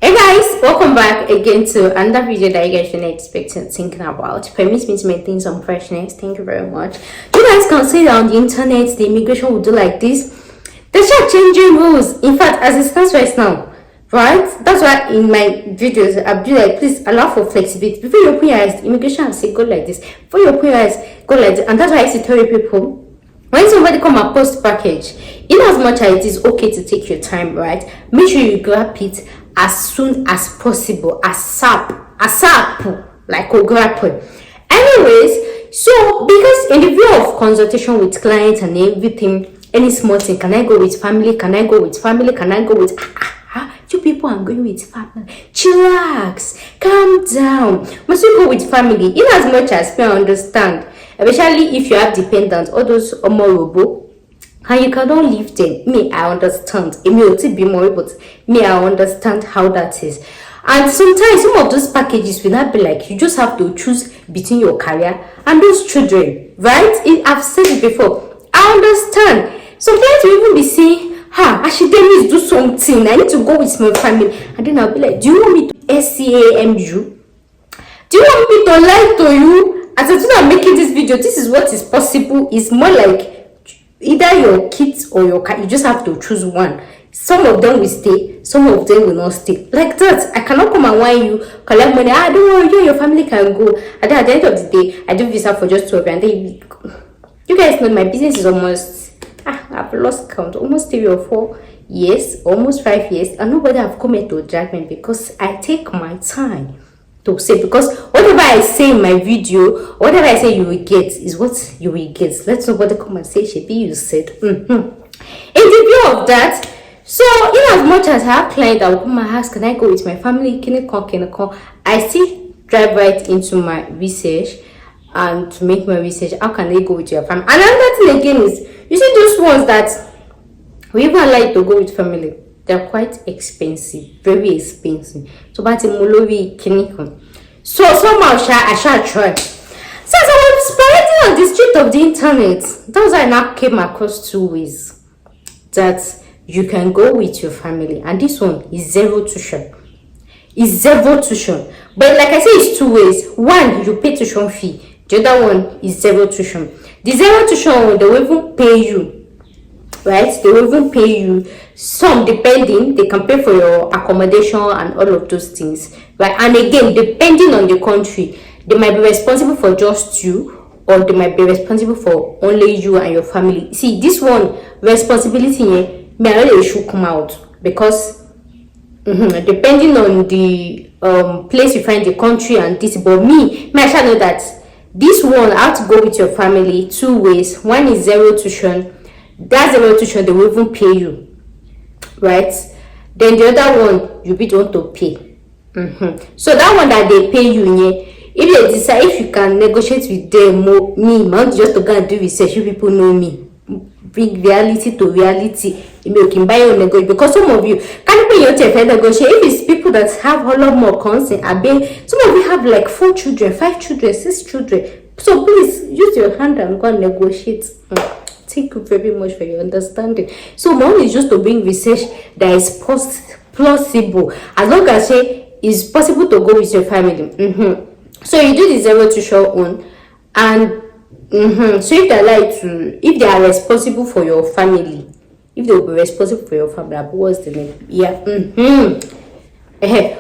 Hey guys, welcome back again to another video that you guys should expect and thinking about. Permits me to maintain some freshness. Thank you very much. You guys can see that on the internet, the immigration will do like this. They start changing rules. In fact, as it stands right now, right? That's why in my videos, I'll be like, please allow for flexibility. Before you open your eyes, immigration will say go like this. Before you open your eyes, go like this. And that's why I used to tell you people, when somebody come and post package, in as much as it is okay to take your time, right? Make sure you grab it as soon as possible, ASAP, like a grapple. Anyways, so because in the view of consultation with clients and everything, any small thing, can I go with family? Can I go with family? Can I go with you people are going with family? Chillax, calm down. Must you go with family? In as much as I understand, especially if you have dependents, all those honorable. And you cannot leave them. Me, I understand. It may be more, but me, I understand how that is. And sometimes some of those packages will not be like you just have to choose between your career and those children, right? I've said it before. I understand. Sometimes you even be saying, I should do something. I need to go with my family. And then I'll be like, do you want me to SCAM you? Do you want me to lie to you? As I'm making this video, this is what is possible. It's more like either your kids or your cat. You just have to choose one. Some of them will stay, some of them will not stay. Like that. I cannot come and whine you, collect money. Don't worry, you and your family can go. And then at the end of the day, I do visa for just 12, and then you guys know my business is almost I've lost count, almost 3 or 4 years, almost 5 years, and nobody have come here to drag me because I take my time to say, because whatever I say in my video, whatever I say you will get is what you will get. Let nobody come and say, Shebi, you said. In the view of that, so in as much as I have clients that will come and ask, can I go with my family? Can I come? I still drive right into my research and to make my research. How can they go with your family? And another thing again is, you see those ones that we even like to go with family. They're quite expensive, very expensive. So, but in Molovi, Kinikon. So, somehow I shall try. So, as I was parading on the street of the internet, that was I now came across 2 ways that you can go with your family. And this one is zero tuition. It's zero tuition. But like I say, it's 2 ways. One, you pay tuition fee. The other one is zero tuition. The zero tuition one, they will even pay you. Right, they will even pay you some, depending, they can pay for your accommodation and all of those things, right? And again, depending on the country, they might be responsible for just you, or they might be responsible for only you and your family. See, this one responsibility may really should come out because depending on the place you find the country and this, but me I shall know that this one, I have to go with your family 2 ways. One is zero tuition. That's the tuition, they will even pay you, right? Then the other one, you don't want to pay. So that one that they pay you, if they decide, if you can negotiate with them, not just to go and do research, you people know me. Bring reality to reality. You can buy your negotiate, because some of you can't pay your time negotiate. If it's people that have a lot more consent, some of you have like 4 children, 5 children, 6 children. So please use your hand and go and negotiate. Thank you very much for your understanding. So my own is just to bring research that is plausible, as long as it's possible to go with your family. So you do the zero tuition one, and so if they like to, if they are responsible for your family, if they will be responsible for your family, what's the name? Yeah.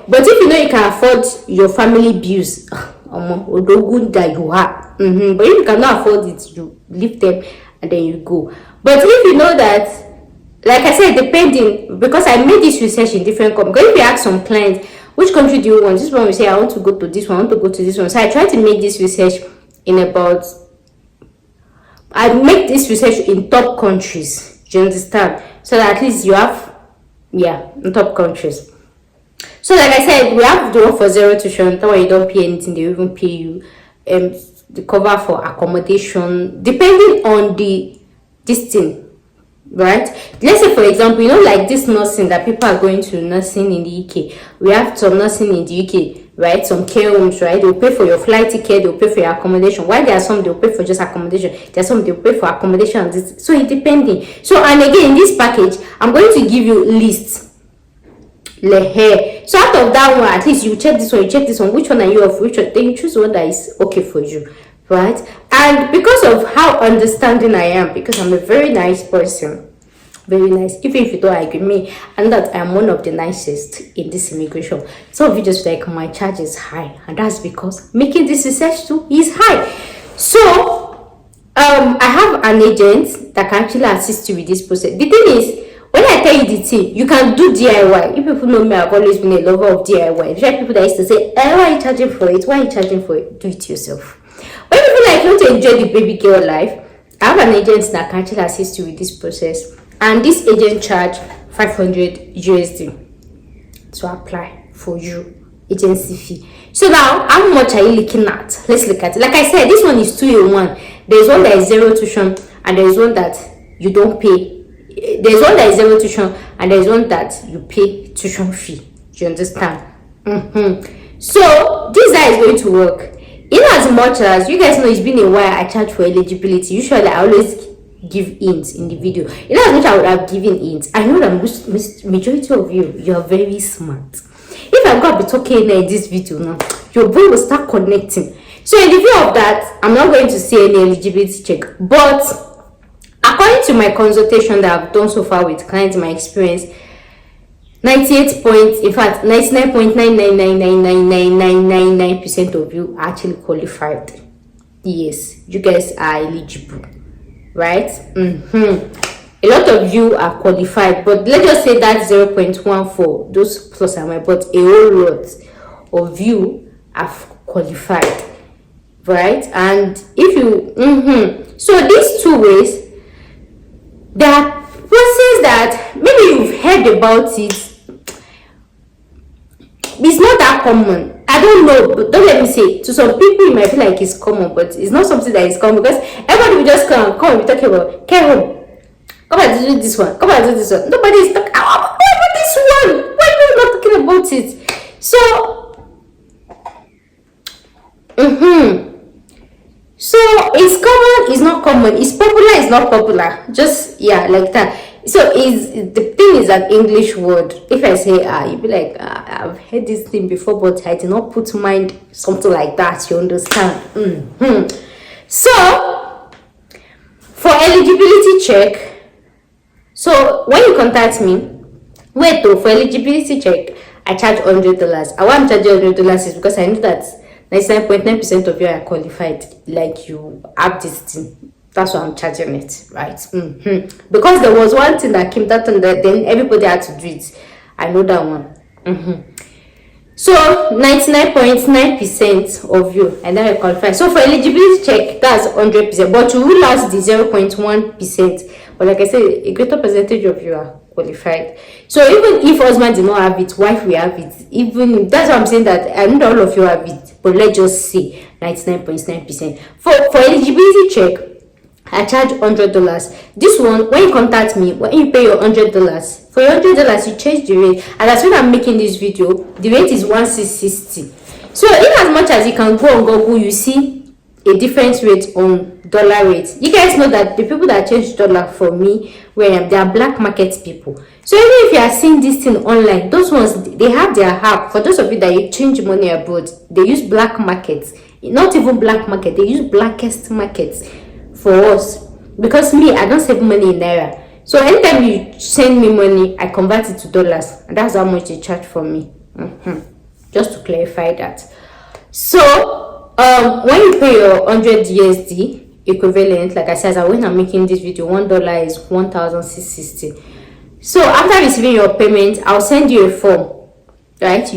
But if you know you can afford your family bills, although good that you are, but if you cannot afford it, you leave them and then you go. But if you know that, like I said, depending, because I made this research in different countries. Because if you ask some clients, which country do you want? This one will say, I want to go to this one, I want to go to this one. So I try to make this research in top countries. Do you understand? So that at least you have, in top countries. So like I said, we have the one for zero tuition. That way you don't pay anything, they even pay you the cover for accommodation, depending on this thing, right? Let's say, for example, like this nursing that people are going to nursing in the UK. We have some nursing in the UK, right? Some care homes, right? They'll pay for your flight ticket, they'll pay for your accommodation. While there are some they'll pay for just accommodation, there are some they'll pay for accommodation and this. So it's depending. So, and again, in this package, I'm going to give you lists Lehe. So out of that one, at least you check this one, you check this one, which one are you of which one, then you choose one that is okay for you, right? And because of how understanding I am, because I'm a very nice person, very nice, even if you don't agree with me, and that I'm one of the nicest in this immigration, some of you just like my charge is high, and that's because making this research too is high. So I have an agent that can actually assist you with this process. The thing is, when I tell you the thing, you can do DIY. If people know me, I've always been a lover of DIY. There are people that used to say, why are you charging for it? Why are you charging for it? Do it yourself. When you feel like you want to enjoy the baby girl life, I have an agent that can actually assist you with this process. And this agent charge 500 USD to apply for you, agency fee. So now, how much are you looking at? Let's look at it. Like I said, this one is 2 in 1. There's one that is zero tuition, and there's one that you don't pay. There's one that is zero tuition, and there's one that you pay tuition fee. Do you understand? So this guy is going to work. In as much as you guys know, it's been a while I charge for eligibility. Usually I always give hints in the video. In as much I would have given hints, I know that majority of you are very smart. If I'm going to be talking in this video now, your brain will start connecting. So in the view of that, I'm not going to say any eligibility check, but according to my consultation that I've done so far with clients, my experience, 99.999999999% of you are actually qualified. Yes, you guys are eligible, right? A lot of you are qualified, but let's just say that 0.14, those plus and minus, but a whole lot of you are qualified, right? And if you so these 2 ways, there are processes that maybe you've heard about it. It's not that common. I don't know, but don't let me say, to some people it might feel like it's common, but it's not something that is common, because everybody will just come and be talking about care home. Come and do this one. Come and do this one. Nobody is talking about this one. Why are you not talking about it? So, so it's common, it's not common. It's popular, it's not popular. Just like that. So the thing is an English word. If I say you'll be like, I've heard this thing before, but I did not put mind something like that. You understand? So for eligibility check. So when you contact me, for eligibility check, I charge $100. Why I'm charging $100 is because I know that 99.9% of you are qualified. Like, you have this thing. That's why I'm charging it, right? Because there was one thing that came that, and then everybody had to do it. I know that one. So 99.9% of you, and then I qualify. So for eligibility check, that's 100%, but you will lose the 0.1%. But like I said, a greater percentage of you are qualified. So even if husband did not have it, wife will have it. Even that's why I'm saying that I know all of you have it, but let's just say 99.9%. For eligibility check, I charge $100. This one, when you contact me, when you pay your $100, for your $100 you change the rate, and as when I'm making this video, the rate is 1660. So in as much as you can go on Google, you see a different rate on dollar rate. You guys know that the people that change dollar for me, where they are black market people. So even if you are seeing this thing online, those ones, they have their app. For those of you that you change money abroad, they use black markets. Not even black market, they use blackest markets for us, because me, I don't save money in NAIRA. So anytime you send me money, I convert it to dollars, and that's how much they charge for me. Just to clarify that. So when you pay your 100 USD equivalent, like I said, when I'm making this video, $1 is 1,660. So after receiving your payment, I'll send you a form, right?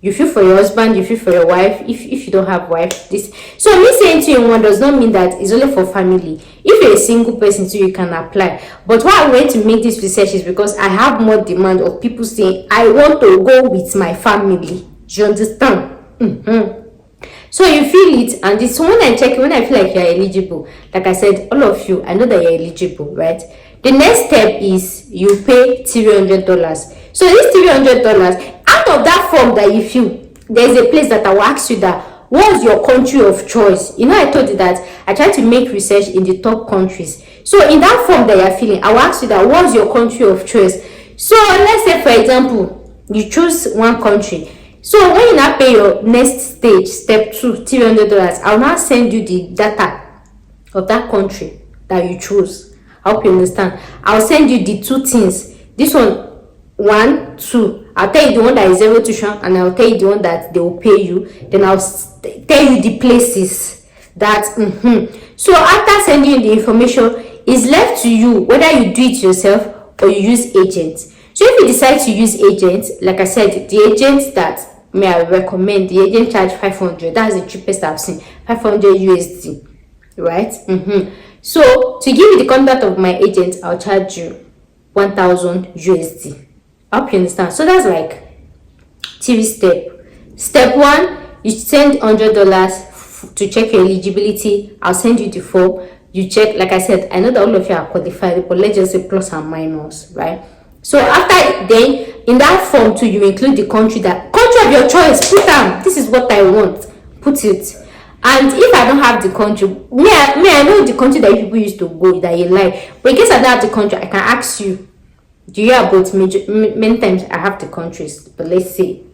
You fill for your husband, you fill for your wife, if you don't have wife. This, so me saying 2 in 1 does not mean that it's only for family. If you're a single person too, you can apply. But why I'm going to make this research is because I have more demand of people saying, I want to go with my family. Do you understand? So you feel it, and it's when I check, when I feel like you're eligible, like I said, all of you, I know that you're eligible, right? The next step is you pay $300. So this $300, out of that form that you fill, there's a place that I will ask you that, what's your country of choice? You know, I told you that I try to make research in the top countries. So in that form that you're filling, I will ask you that, what's your country of choice? So let's say, for example, you choose one country. So when you now pay your next stage, step 2, $300, I'll now send you the data of that country that you choose. I hope you understand. I'll send you the 2 things. This one, 1, 2. I'll tell you the one that is zero tuition, and I'll tell you the one that they will pay you. Then I'll tell you the places that. So after sending you the information, it's left to you whether you do it yourself or you use agents. So if you decide to use agents, like I said, the agents that may I recommend, the agent charge 500. That's the cheapest I've seen, 500 USD, right? So to give you the contact of my agent, I'll charge you 1000 USD. I hope you understand. So that's like 3 steps. Step 1, you send $100 to check your eligibility. I'll send you the form. You check. Like I said, I know that all of you are qualified, but let's just say plus and minus, right? So after then, in that form too, you include the country of your choice. Put down, this is what I want. Put it. And if I don't have the country, I know the country that people used to go that you like. But in case I don't have the country, I can ask you. Do you have both? Many times I have the countries, but let's say.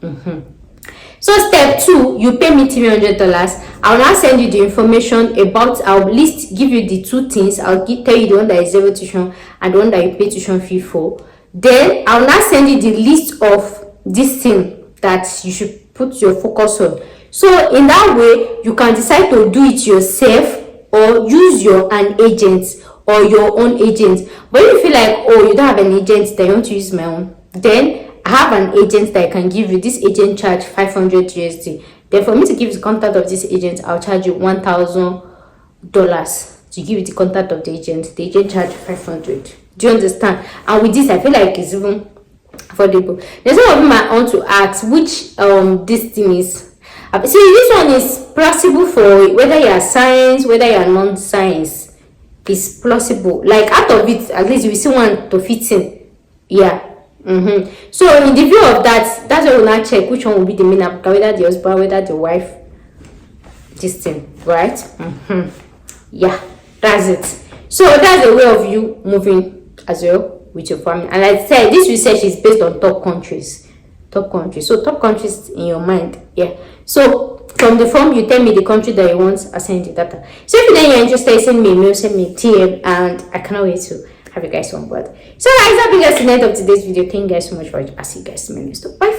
So step 2, you pay me $300. I'll now send you the information about. I'll give you the 2 things. I'll tell you the one that is zero tuition and the one that you pay tuition fee for. Then I'll now send you the list of this thing that you should put your focus on. So in that way, you can decide to do it yourself or use an agent or your own agent. But if you feel like, oh, you don't have an agent, then you want to use my own, then I have an agent that I can give you. This agent charge 500 USD. Then for me to give you the contact of this agent, I'll charge you $1000 to give you the contact of the agent. The agent charge 500. Do you understand? And with this, I feel like it's even affordable. There's some of them I want to ask which this thing is. See, this one is plausible for whether you are science, whether you are non-science. It's plausible. Like out of it, at least you still want to fit in. Yeah. So in the view of that, that's why we'll now check which one will be the main applicant, whether the husband, whether the wife, this thing, right? Yeah, that's it. So that's a way of you moving as well with your family. And like I said, this research is based on top countries. So top countries in your mind. Yeah. So from the form, you tell me the country that you want, I send you data. So if then you're interested, send me a mail, send me a TM, and I cannot wait to have you guys on board. So guys, that brings us to the end of today's video. Thank you guys so much for watching. I'll see you guys in my next video. Bye.